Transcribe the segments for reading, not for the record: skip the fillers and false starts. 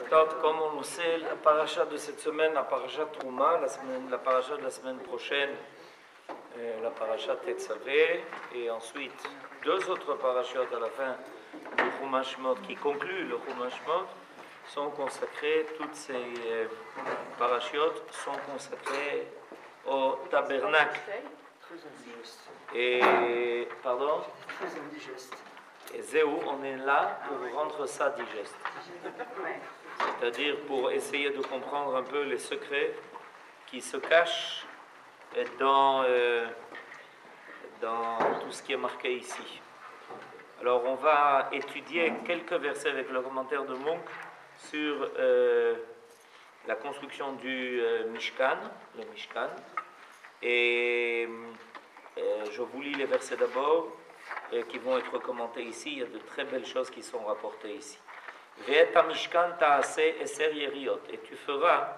Donc, comme on le sait, la paracha de cette semaine, la paracha Trouma, la paracha de la semaine prochaine, la paracha Tetzavé, et ensuite deux autres parachutes à la fin du Chumash Shemot qui concluent le Chumash Shemot sont consacrés, toutes ces parachutes sont consacrées au tabernacle. Et, pardon? Très indigeste. Et Zéou, on est là pour rendre ça digeste. C'est-à-dire pour essayer de comprendre un peu les secrets qui se cachent dans tout ce qui est marqué ici. Alors on va étudier quelques versets avec le commentaire de Munk sur la construction du Mishkan, le Mishkan. Et je vous lis les versets d'abord qui vont être commentés ici. Il y a de très belles choses qui sont rapportées ici. Et tu feras,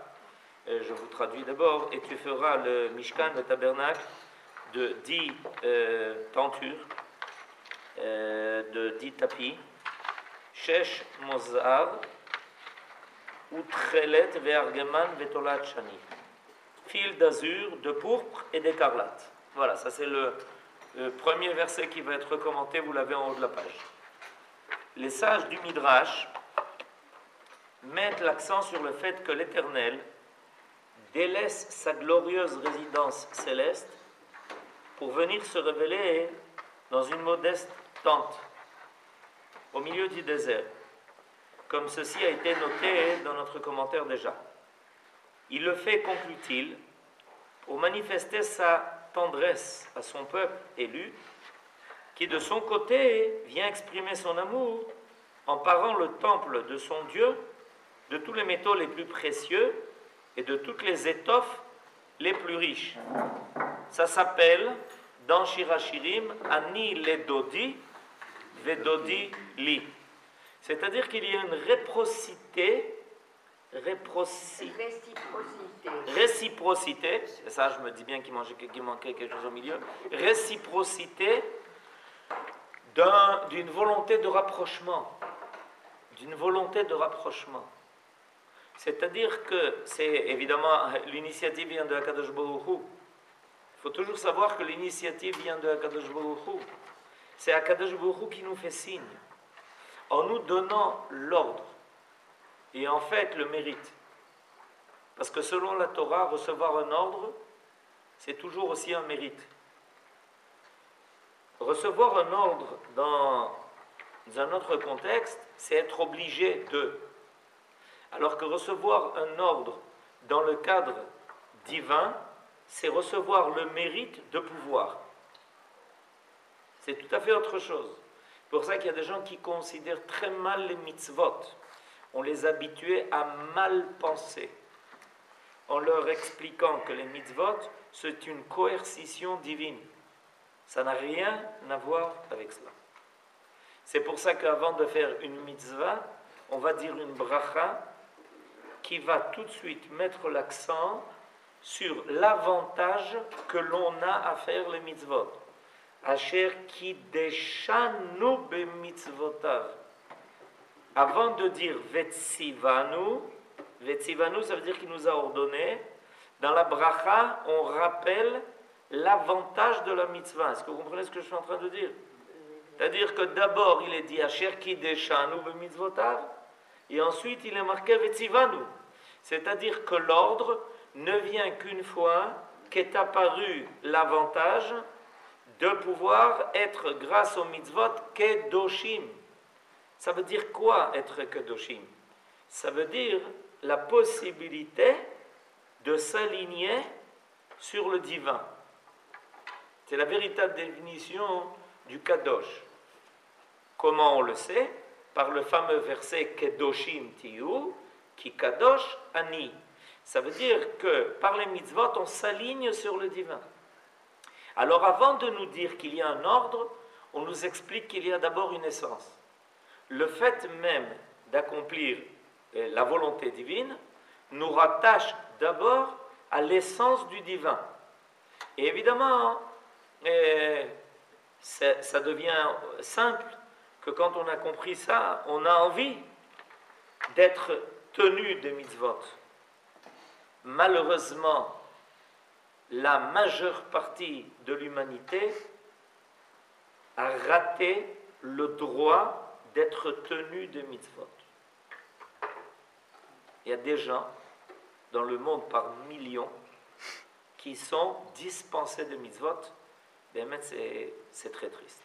je vous traduis d'abord, et tu feras le Mishkan, le tabernacle, de 10 tentures, de 10 tapis, Shesh Mozar, Utrelet Ve'argeman Vetolat Shani, fil d'azur, de pourpre et d'écarlate. Voilà, ça c'est le premier verset qui va être commenté, vous l'avez en haut de la page. Les sages du Midrash mettent l'accent sur le fait que l'Éternel délaisse sa glorieuse résidence céleste pour venir se révéler dans une modeste tente au milieu du désert, comme ceci a été noté dans notre commentaire déjà. Il le fait, conclut-il, pour manifester sa tendresse à son peuple élu, qui de son côté vient exprimer son amour en parant le temple de son Dieu de tous les métaux les plus précieux et de toutes les étoffes les plus riches. Ça s'appelle, dans Shirachirim, Ani Ledodi Vedodi Li. C'est-à-dire qu'il y a une réciprocité, et ça je me dis bien qu'il manquait quelque chose au milieu, réciprocité d'une volonté de rapprochement, C'est-à-dire que c'est évidemment, l'initiative vient de Akadosh Baruch Hu. Il faut toujours savoir que l'initiative vient de Akadosh Baruch Hu. C'est Akadosh Baruch Hu qui nous fait signe, en nous donnant l'ordre, et en fait le mérite. Parce que selon la Torah, recevoir un ordre, c'est toujours aussi un mérite. Recevoir un ordre dans un autre contexte, c'est être obligé de. Alors que recevoir un ordre dans le cadre divin, c'est recevoir le mérite de pouvoir. C'est tout à fait autre chose. C'est pour ça qu'il y a des gens qui considèrent très mal les mitzvot. On les habituait à mal penser, en leur expliquant que les mitzvot, c'est une coercition divine. Ça n'a rien à voir avec cela. C'est pour ça qu'avant de faire une mitzvah, on va dire une bracha qui va tout de suite mettre l'accent sur l'avantage que l'on a à faire les mitzvot. Asher kideshanu bemitzvotav. Avant de dire Vetsivanu, ça veut dire qu'il nous a ordonné. Dans la bracha, on rappelle l'avantage de la mitzvah. Est-ce que vous comprenez ce que je suis en train de dire? C'est-à-dire que d'abord, il est dit Asher kideshanu bemitzvotav, et ensuite, il est marqué Vetsivanu. C'est-à-dire que l'ordre ne vient qu'une fois qu'est apparu l'avantage de pouvoir être, grâce aux mitzvot, kedoshim. Ça veut dire quoi être kedoshim? Ça veut dire la possibilité de s'aligner sur le divin. C'est la véritable définition du kadosh. Comment on le sait? Par le fameux verset kedoshim tiyu, ki kadosh ani. Ça veut dire que par les mitzvot, on s'aligne sur le divin. Alors avant de nous dire qu'il y a un ordre, on nous explique qu'il y a d'abord une essence. Le fait même d'accomplir la volonté divine nous rattache d'abord à l'essence du divin. Et évidemment, ça devient simple que quand on a compris ça, on a envie d'être tenue des mitzvot. Malheureusement, la majeure partie de l'humanité a raté le droit d'être tenu des mitzvot. Il y a des gens dans le monde par millions qui sont dispensés de mitzvot. C'est très triste.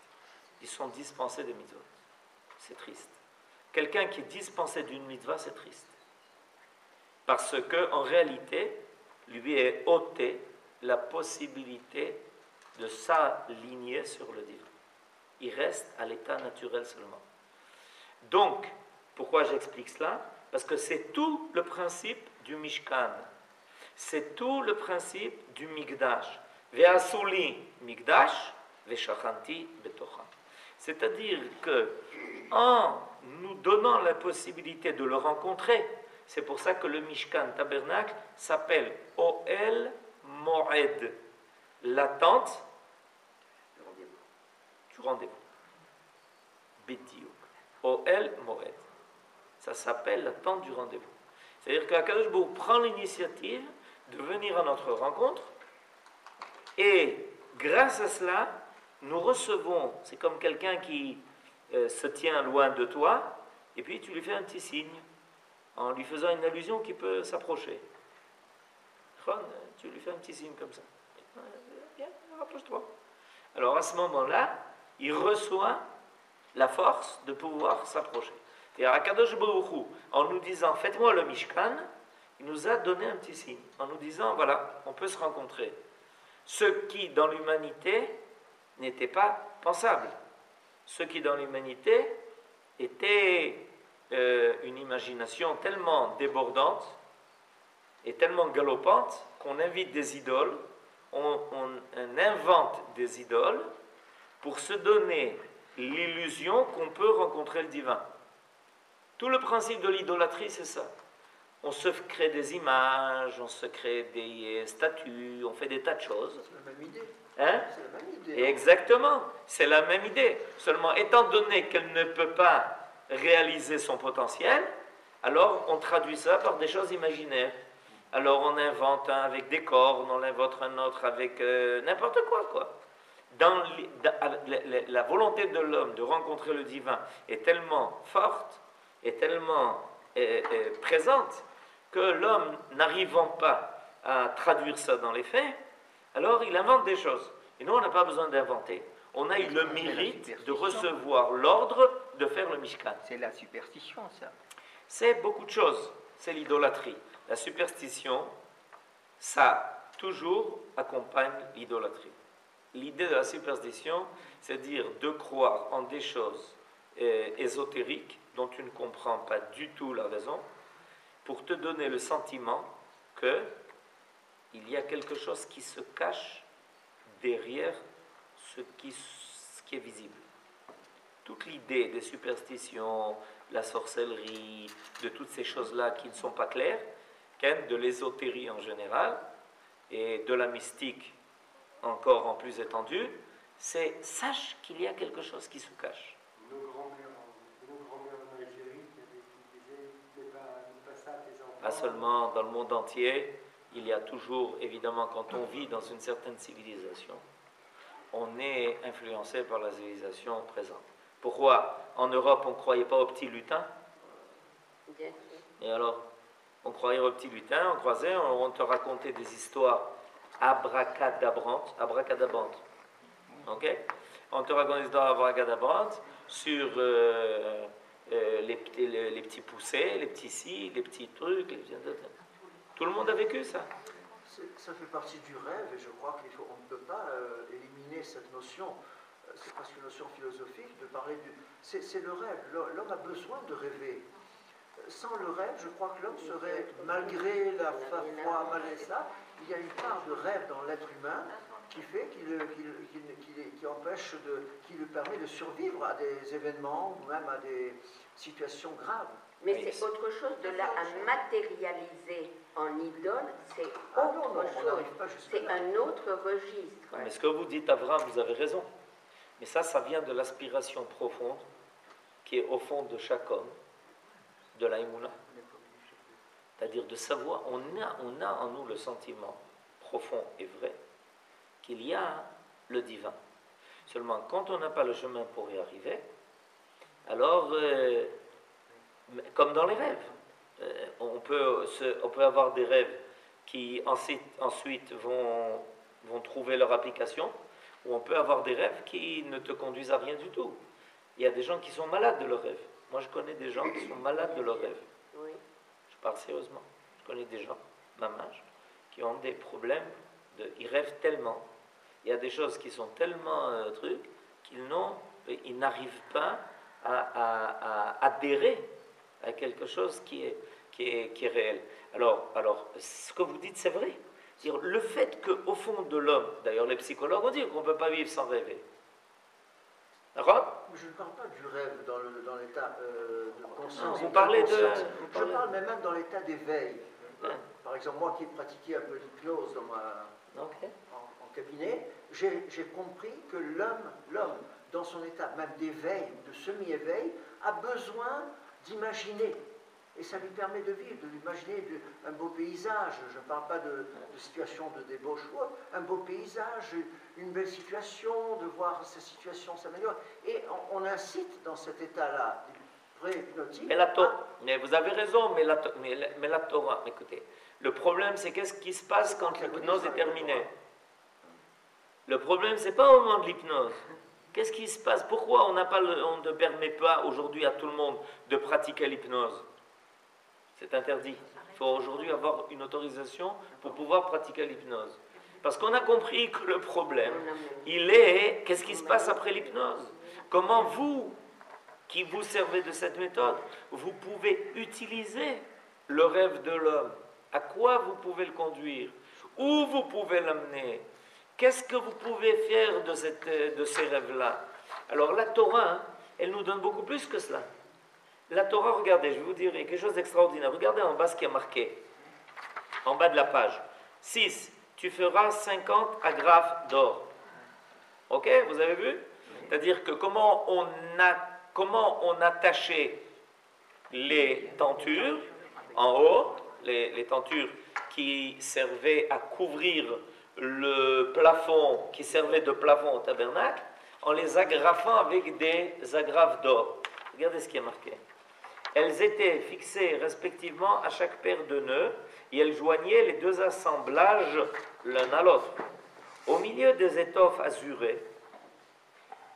Ils sont dispensés de mitzvot. C'est triste. Quelqu'un qui est dispensé d'une mitzvah, c'est triste. Parce qu'en réalité, lui est ôté la possibilité de s'aligner sur le divin. Il reste à l'état naturel seulement. Donc, pourquoi j'explique cela? Parce que c'est tout le principe du Mishkan. C'est tout le principe du Mikdash. Ve'asuli Mikdash, ve'shachanti betocha. C'est-à-dire que, en nous donnant la possibilité de le rencontrer, c'est pour ça que le Mishkan tabernacle s'appelle Ohel Moed, l'attente du rendez-vous. Bediuk. Ohel Moed. Ça s'appelle l'attente du rendez-vous. C'est-à-dire qu'Akadosh Baruch Hu prend l'initiative de venir à notre rencontre et grâce à cela, nous recevons, c'est comme quelqu'un qui se tient loin de toi et puis tu lui fais un petit signe en lui faisant une allusion qui peut s'approcher. Tu lui fais un petit signe comme ça. Viens, rapproche-toi. Alors à ce moment-là, il reçoit la force de pouvoir s'approcher. Et Akadosh Baruch Hu, en nous disant faites-moi le Mishkan, il nous a donné un petit signe, en nous disant voilà, on peut se rencontrer. Ce qui dans l'humanité n'était pas pensable. Ce qui dans l'humanité était une imagination tellement débordante et tellement galopante qu'on invite des idoles, on invente des idoles pour se donner l'illusion qu'on peut rencontrer le divin. Tout le principe de l'idolâtrie, c'est ça. On se crée des images, on se crée des statues, on fait des tas de choses. C'est la même idée. Hein? C'est la même idée. Et exactement, c'est la même idée. Seulement, étant donné qu'elle ne peut pas réaliser son potentiel, alors on traduit ça par des choses imaginaires. Alors on invente un avec des cornes, on invente un autre avec n'importe quoi. La volonté de l'homme de rencontrer le divin est tellement forte, est tellement présente, que l'homme n'arrivant pas à traduire ça dans les faits, alors il invente des choses. Et nous, on n'a pas besoin d'inventer. On a eu le mérite de recevoir l'ordre de faire le Mishkan. C'est la superstition, ça. C'est beaucoup de choses. C'est l'idolâtrie. La superstition, ça toujours accompagne l'idolâtrie. L'idée de la superstition, c'est dire de croire en des choses ésotériques dont tu ne comprends pas du tout la raison, pour te donner le sentiment que il y a quelque chose qui se cache derrière ce qui est visible. Toute l'idée des superstitions, la sorcellerie, de toutes ces choses-là qui ne sont pas claires, de l'ésotérie en général, et de la mystique encore en plus étendue, c'est sache qu'il y a quelque chose qui se cache. Nos grands-mères en Algérie qui disaient ne pas ça à tes enfants. Pas seulement dans le monde entier, il y a toujours, évidemment, quand on vit dans une certaine civilisation, on est influencé par la civilisation présente. Pourquoi en Europe on ne croyait pas aux petits lutins? Et alors, on croyait aux petits lutins, on croisait, on te racontait des histoires abracadabrantes, ok? On te racontait des histoires abracadabrantes sur les petits poussés, les petits ci, les petits trucs, tout le monde a vécu ça. Ça fait partie du rêve et je crois qu'on ne peut pas éliminer cette notion. C'est presque une notion philosophique de parler du... C'est le rêve. L'homme a besoin de rêver. Sans le rêve, je crois que l'homme serait, malgré la foi, malgré ça, il y a une part de rêve dans l'être humain qui fait qui lui permet de survivre à des événements ou même à des situations graves. Mais c'est autre chose de là à matérialiser en idole, c'est autre chose. C'est un autre registre. Mais ce que vous dites, Abraham, vous avez raison. Mais ça vient de l'aspiration profonde qui est au fond de chaque homme, de la Emouna. c'est-à-dire de savoir, on a en nous le sentiment profond et vrai qu'il y a le divin. Seulement, quand on n'a pas le chemin pour y arriver, alors, comme dans les rêves, on peut avoir des rêves qui ensuite vont trouver leur application, ou on peut avoir des rêves qui ne te conduisent à rien du tout. Il y a des gens qui sont malades de leurs rêves. Moi, je connais des gens qui sont malades de leurs rêves. Oui. Je parle sérieusement. Je connais des gens, même âge, qui ont des problèmes, ils rêvent tellement. Il y a des choses qui sont tellement trucs qu'ils n'arrivent pas à adhérer à quelque chose qui est réel. Alors, ce que vous dites, c'est vrai. C'est-à-dire, le fait qu'au fond de l'homme, d'ailleurs les psychologues ont dit qu'on ne peut pas vivre sans rêver. D'accord ? Je ne parle pas du rêve dans l'état de conscience. Vous parlez de... Je parle même dans l'état d'éveil. Par exemple, moi qui ai pratiqué un peu l'hypnose en cabinet, j'ai compris que l'homme, dans son état même d'éveil, de semi-éveil, a besoin d'imaginer. Et ça lui permet de vivre, de l'imaginer un beau paysage. Je ne parle pas de situation de débauche ou autre. Un beau paysage, une belle situation, de voir sa situation s'améliorer. Et on incite dans cet état-là, pré-hypnotique. Mais vous avez raison, mais la Torah, écoutez, le problème c'est qu'est-ce qui se passe quand l'hypnose est terminée. Le problème c'est pas au moment de l'hypnose. Qu'est-ce qui se passe? Pourquoi on ne permet pas aujourd'hui à tout le monde de pratiquer l'hypnose? C'est interdit. Il faut aujourd'hui avoir une autorisation pour pouvoir pratiquer l'hypnose. Parce qu'on a compris que le problème, qu'est-ce qui se passe après l'hypnose? Comment vous, qui vous servez de cette méthode, vous pouvez utiliser le rêve de l'homme? À quoi vous pouvez le conduire? Où vous pouvez l'amener? Qu'est-ce que vous pouvez faire de ces rêves-là? Alors la Torah, elle nous donne beaucoup plus que cela. La Torah, regardez, je vais vous dire quelque chose d'extraordinaire. Regardez en bas ce qui est marqué, en bas de la page. 6, tu feras 50 agrafes d'or. Ok, vous avez vu? C'est-à-dire que comment on attachait les tentures en haut, les tentures qui servaient à couvrir le plafond, qui servait de plafond au tabernacle, en les agrafant avec des agrafes d'or. Regardez ce qui est marqué. Elles étaient fixées respectivement à chaque paire de nœuds et elles joignaient les deux assemblages l'un à l'autre. Au milieu des étoffes azurées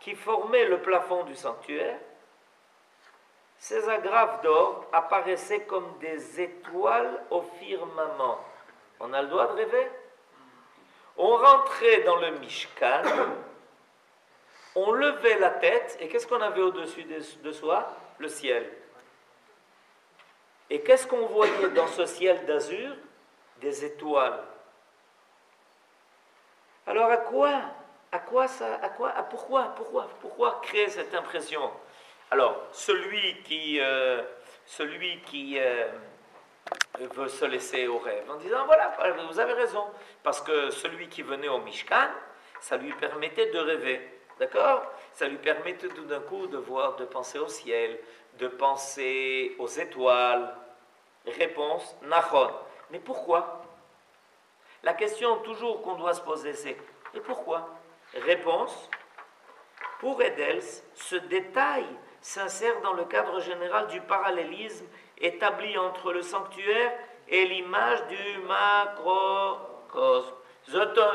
qui formaient le plafond du sanctuaire, ces agrafes d'or apparaissaient comme des étoiles au firmament. On a le droit de rêver? On rentrait dans le Mishkan, on levait la tête, et qu'est-ce qu'on avait au-dessus de soi? Le ciel. Et qu'est-ce qu'on voyait dans ce ciel d'azur? Des étoiles. Alors pourquoi créer cette impression? Alors, celui qui veut se laisser au rêve en disant, voilà, vous avez raison, parce que celui qui venait au Mishkan, ça lui permettait de rêver, d'accord? Ça lui permettait tout d'un coup de penser au ciel, de penser aux étoiles. Réponse, Nachon. Mais pourquoi? La question toujours qu'on doit se poser, c'est, et pourquoi? Réponse, pour Edels, ce détail s'insère dans le cadre général du parallélisme établi entre le sanctuaire et l'image du macrocosme,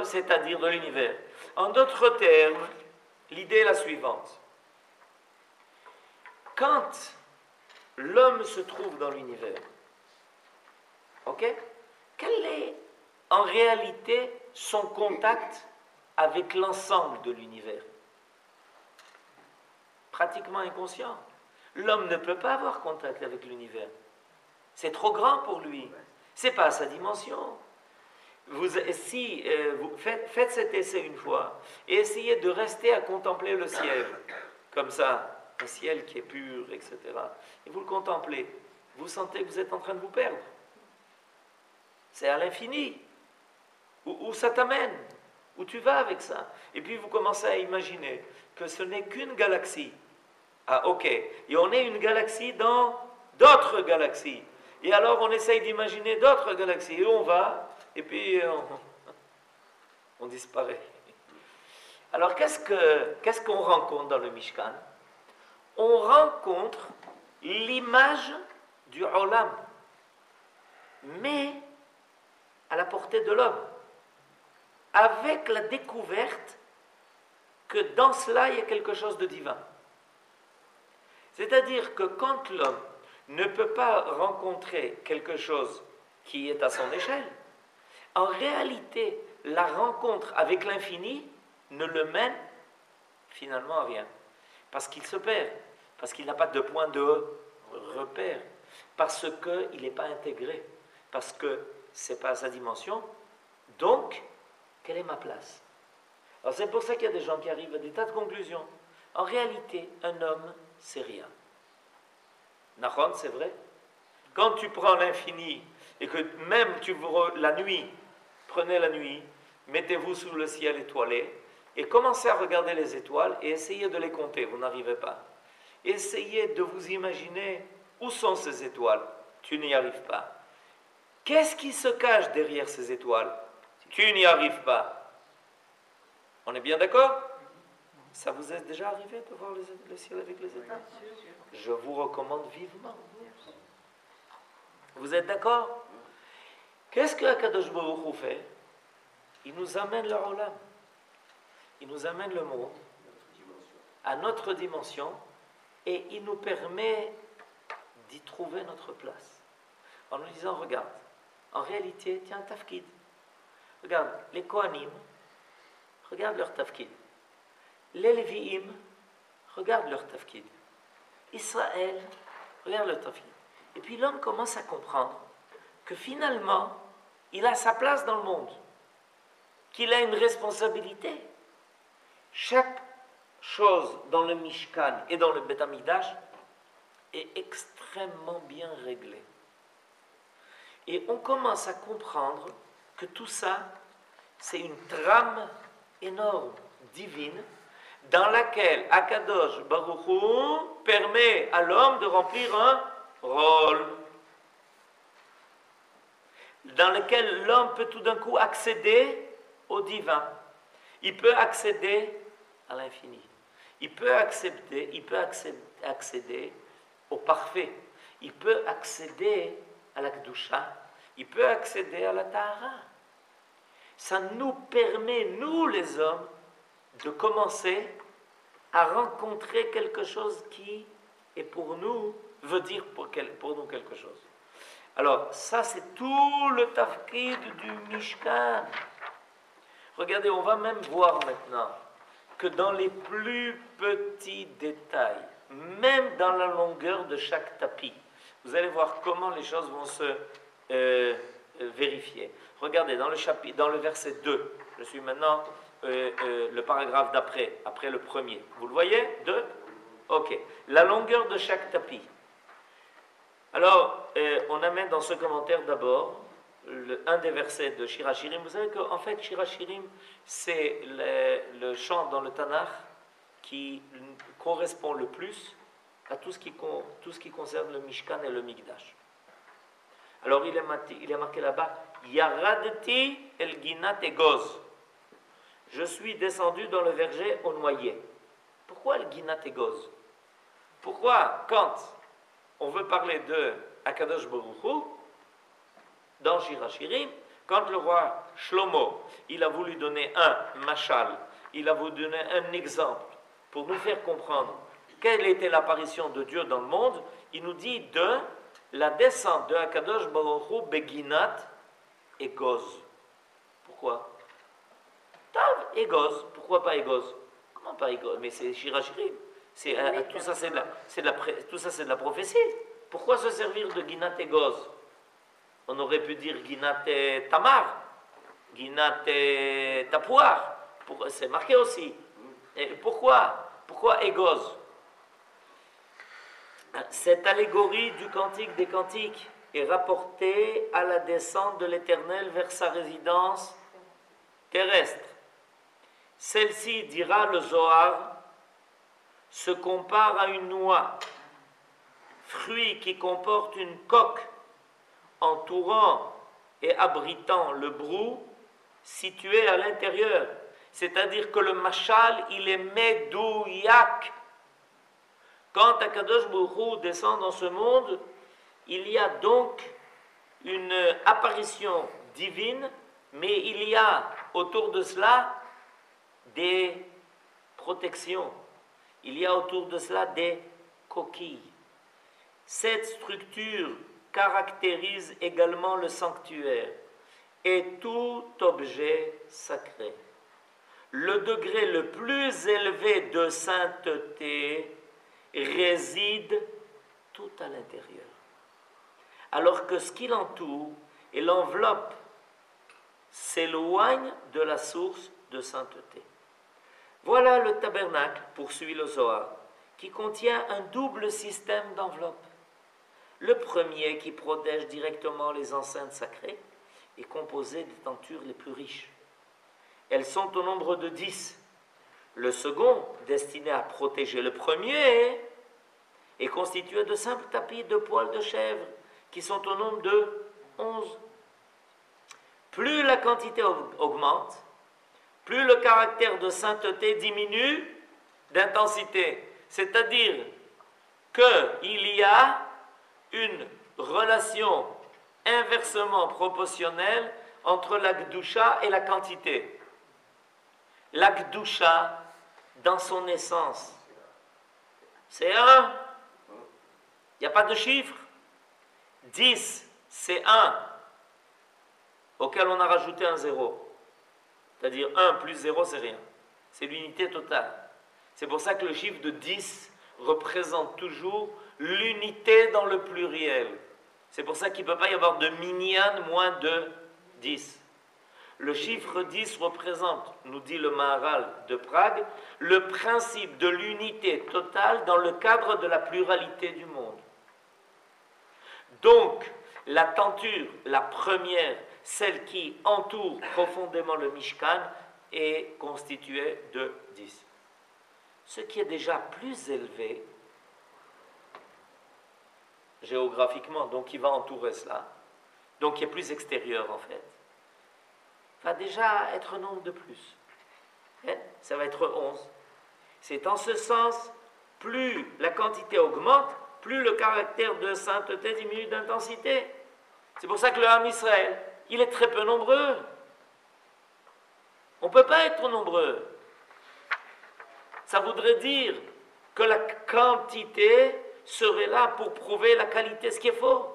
c'est-à-dire de l'univers. En d'autres termes, l'idée est la suivante. Quand l'homme se trouve dans l'univers, ok? Quel est en réalité son contact avec l'ensemble de l'univers? Pratiquement inconscient. L'homme ne peut pas avoir contact avec l'univers. C'est trop grand pour lui. C'est pas sa dimension. Faites cet essai une fois et essayez de rester à contempler le ciel, comme ça, un ciel qui est pur, etc. Et vous le contemplez. Vous sentez que vous êtes en train de vous perdre. C'est à l'infini. Où ça t'amène? Où tu vas avec ça? Et puis vous commencez à imaginer que ce n'est qu'une galaxie. Ah ok. Et on est une galaxie dans d'autres galaxies. Et alors on essaye d'imaginer d'autres galaxies. Et on va, et puis on disparaît. Alors qu'est-ce qu'on rencontre dans le Mishkan? On rencontre l'image du Olam, mais à la portée de l'homme, avec la découverte que dans cela il y a quelque chose de divin. C'est-à-dire que quand l'homme ne peut pas rencontrer quelque chose qui est à son échelle, en réalité, la rencontre avec l'infini ne le mène finalement à rien. Parce qu'il se perd, parce qu'il n'a pas de point de repère, parce qu'il n'est pas intégré, parce que ce n'est pas sa dimension. Donc, quelle est ma place? Alors c'est pour ça qu'il y a des gens qui arrivent à des tas de conclusions. En réalité, un homme, c'est rien. Nahon, c'est vrai. Quand tu prends l'infini et que même la nuit, prenez la nuit, mettez-vous sous le ciel étoilé et commencez à regarder les étoiles et essayez de les compter, vous n'arrivez pas. Essayez de vous imaginer où sont ces étoiles, tu n'y arrives pas. Qu'est-ce qui se cache derrière ces étoiles? Tu n'y arrives pas. On est bien d'accord? Ça vous est déjà arrivé de voir le ciel avec les étoiles? Je vous recommande vivement. Vous êtes d'accord? Qu'est-ce que Akadosh Baruch Hu fait? Il nous amène le Olam. Il nous amène le monde à notre dimension et il nous permet d'y trouver notre place. En nous disant, regarde, en réalité, tiens, tafkid. Regarde, les Kohanim, regarde leur tafkid. Les Lévi'im, regarde leur tafkid. Israël, regarde leur tafkid. Et puis l'homme commence à comprendre que finalement, il a sa place dans le monde, qu'il a une responsabilité. Chaque chose dans le Mishkan et dans le Beth Amikdash est extrêmement bien réglée. Et on commence à comprendre que tout ça, c'est une trame énorme, divine, dans laquelle Akadosh Baruch Hu permet à l'homme de remplir un rôle, dans lequel l'homme peut tout d'un coup accéder au divin. Il peut accéder à l'infini. Il peut accéder au parfait. Il peut accéder à la Kedusha. Il peut accéder à la Tahara. Ça nous permet, nous les hommes, de commencer à rencontrer quelque chose qui est pour nous, veut dire pour nous quelque chose. Alors, ça c'est tout le tafkid du Mishkan. Regardez, on va même voir maintenant que dans les plus petits détails, même dans la longueur de chaque tapis, vous allez voir comment les choses vont se vérifier. Regardez, dans le verset 2, je suis maintenant le paragraphe d'après, après le premier. Vous le voyez? 2? Ok. La longueur de chaque tapis. Alors, on amène dans ce commentaire d'abord un des versets de Shir HaShirim. Vous savez qu'en fait, Shir HaShirim, c'est le chant dans le Tanakh qui correspond le plus à tout ce qui concerne le Mishkan et le Mikdash. Alors, il est marqué là-bas, Yaradti el Ginat Egoz. Je suis descendu dans le verger au noyer. Pourquoi el Ginat Egoz? Pourquoi, quand on veut parler de Akadosh Baruch Hu, dans Shir HaShirim, quand le roi Shlomo, il a voulu donner un mashal, il a voulu donner un exemple pour nous faire comprendre quelle était l'apparition de Dieu dans le monde, il nous dit de la descente de Akadosh Baruch Hu Beginat Egoz. Pourquoi? Tav, Egoz. Pourquoi pas Egoz? Comment pas Egoz? Mais c'est Shir HaShirim. Tout ça, c'est de la prophétie. Pourquoi se servir de Ginat Egoz? On aurait pu dire Ginat Tamar, Ginat Tapuar. C'est marqué aussi. Et pourquoi? Pourquoi Egoz? Cette allégorie du cantique des cantiques est rapportée à la descente de l'Éternel vers sa résidence terrestre. Celle-ci, dira le Zohar, se compare à une noix, fruit qui comporte une coque entourant et abritant le brou situé à l'intérieur. C'est-à-dire que le machal, il est médouiaque. Quand Akadosh Baruch Hu descend dans ce monde, il y a donc une apparition divine, mais il y a autour de cela des protections. Il y a autour de cela des coquilles. Cette structure caractérise également le sanctuaire et tout objet sacré. Le degré le plus élevé de sainteté réside tout à l'intérieur. Alors que ce qui l'entoure et l'enveloppe s'éloigne de la source de sainteté. Voilà le tabernacle, poursuit le Zohar, qui contient un double système d'enveloppe. Le premier, qui protège directement les enceintes sacrées, est composé des tentures les plus riches. Elles sont au nombre de 10. Le second, destiné à protéger le premier, est constitué de simples tapis de poils de chèvre, qui sont au nombre de 11. Plus la quantité augmente, plus le caractère de sainteté diminue d'intensité. C'est-à-dire qu'il y a une relation inversement proportionnelle entre la Gdusha et la quantité. La Gdusha, dans son essence, c'est 1. Il n'y a pas de chiffre. 10, c'est 1, auquel on a rajouté un 0. C'est-à-dire 1 plus 0, c'est rien. C'est l'unité totale. C'est pour ça que le chiffre de 10 représente toujours l'unité dans le pluriel. C'est pour ça qu'il ne peut pas y avoir de minyan moins de 10. Le chiffre 10 représente, nous dit le Maharal de Prague, le principe de l'unité totale dans le cadre de la pluralité du monde. Donc, la tenture, la première, celle qui entoure profondément le Mishkan, est constituée de 10. Ce qui est déjà plus élevé, géographiquement, donc qui va entourer cela, donc qui est plus extérieur en fait, va déjà être un nombre de plus. Ça va être 11. C'est en ce sens, plus la quantité augmente, plus le caractère de sainteté diminue d'intensité. C'est pour ça que le Ham Israël, il est très peu nombreux. On ne peut pas être nombreux. Ça voudrait dire que la quantité serait là pour prouver la qualité, ce qui est faux.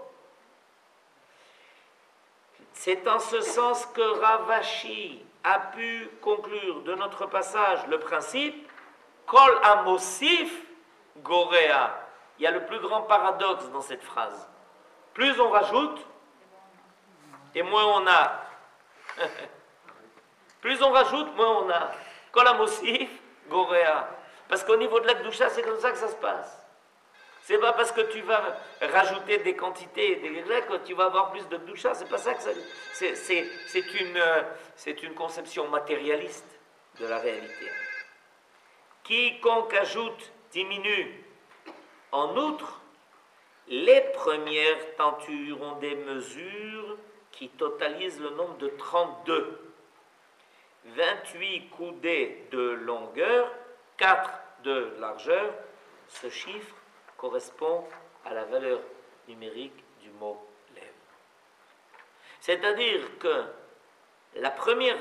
C'est en ce sens que Ravashi a pu conclure de notre passage le principe Kol Amosif Gorea. Il y a le plus grand paradoxe dans cette phrase. Plus on rajoute, et moins on a. Plus on rajoute, moins on a. Kol Amosif Gorea. Parce qu'au niveau de la Kedusha, c'est comme ça que ça se passe. C'est pas parce que tu vas rajouter des quantités, que tu vas avoir plus de Kedusha. C'est pas ça que ça. C'est une conception matérialiste de la réalité. Quiconque ajoute diminue. En outre, les premières tentures ont des mesures qui totalisent le nombre de 32. 28 coudées de longueur, 4 de largeur. Ce chiffre correspond à la valeur numérique du mot lèvre. C'est-à-dire que la première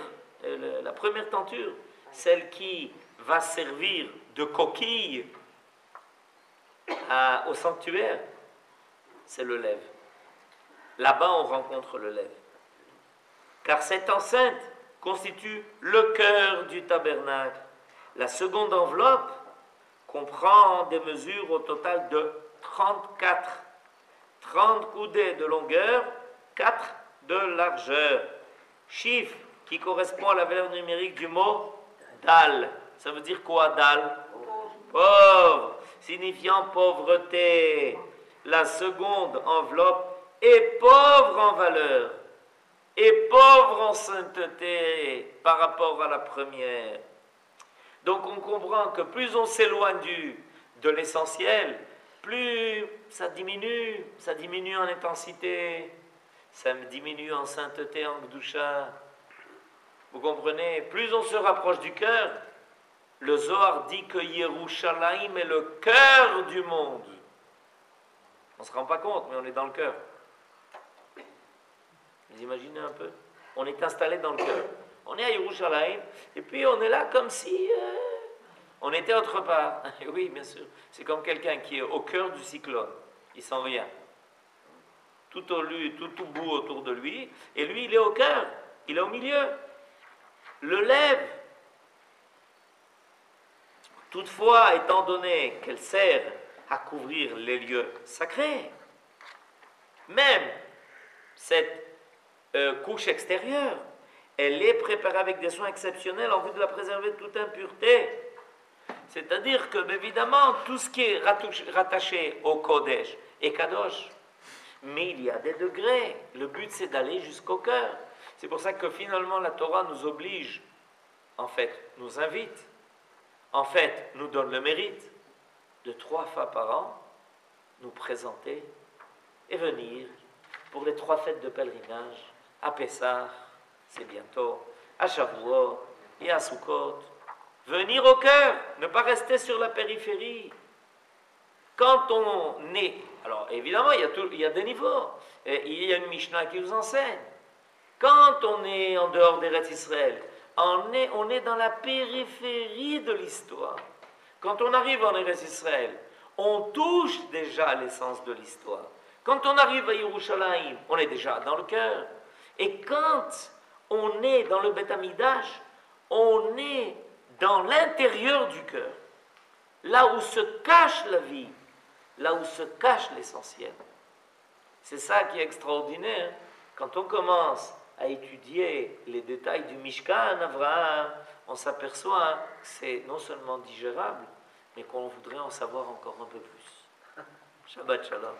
tenture, celle qui va servir de coquille au sanctuaire, c'est le lèvre. Là-bas, on rencontre le lèvre. Car cette enceinte constitue le cœur du tabernacle. La seconde enveloppe comprend des mesures au total de 34. 30 coudées de longueur, 4 de largeur. Chiffre qui correspond à la valeur numérique du mot dal. Ça veut dire quoi, dal? Pauvre, signifiant pauvreté. La seconde enveloppe est pauvre en valeur et pauvre en sainteté par rapport à la première. Donc on comprend que plus on s'éloigne de l'essentiel, plus ça diminue en intensité. ça me diminue en sainteté, en Gdusha. Vous comprenez? Plus on se rapproche du cœur, le Zohar dit que Yerushalayim est le cœur du monde. On ne se rend pas compte, mais on est dans le cœur. Vous imaginez un peu? On est installé dans le cœur. On est à Yerushalayim, et puis on est là comme si on était autre part. Oui, bien sûr. C'est comme quelqu'un qui est au cœur du cyclone. Il sent rien. Tout bout autour de lui, et lui, il est au cœur. Il est au milieu. Le lève. Toutefois, étant donné qu'elle sert à couvrir les lieux sacrés, même cette couche extérieure, elle est préparée avec des soins exceptionnels en vue de la préserver de toute impureté. C'est-à-dire que, évidemment, tout ce qui est rattaché au Kodesh est Kadosh. Mais il y a des degrés. Le but, c'est d'aller jusqu'au cœur. C'est pour ça que finalement, la Torah nous oblige, en fait, nous invite, en fait, nous donne le mérite de 3 fois par an nous présenter et venir pour les 3 fêtes de pèlerinage, à Pessah, c'est bientôt, à Shavuot et à Sukkot. Venir au cœur, ne pas rester sur la périphérie. Quand on est... Alors évidemment, il y a des niveaux. Et il y a une Mishnah qui vous enseigne. Quand on est en dehors d'Eretz Israël, on est dans la périphérie de l'histoire. Quand on arrive en Eretz Israël, on touche déjà l'essence de l'histoire. Quand on arrive à Yerushalayim, on est déjà dans le cœur. Et quand on est dans le Beth Amidash, on est dans l'intérieur du cœur, là où se cache la vie, là où se cache l'essentiel. C'est ça qui est extraordinaire. Quand on commence à étudier les détails du Mishkan, Avraham, on s'aperçoit que c'est non seulement digérable, mais qu'on voudrait en savoir encore un peu plus. Shabbat Shalom.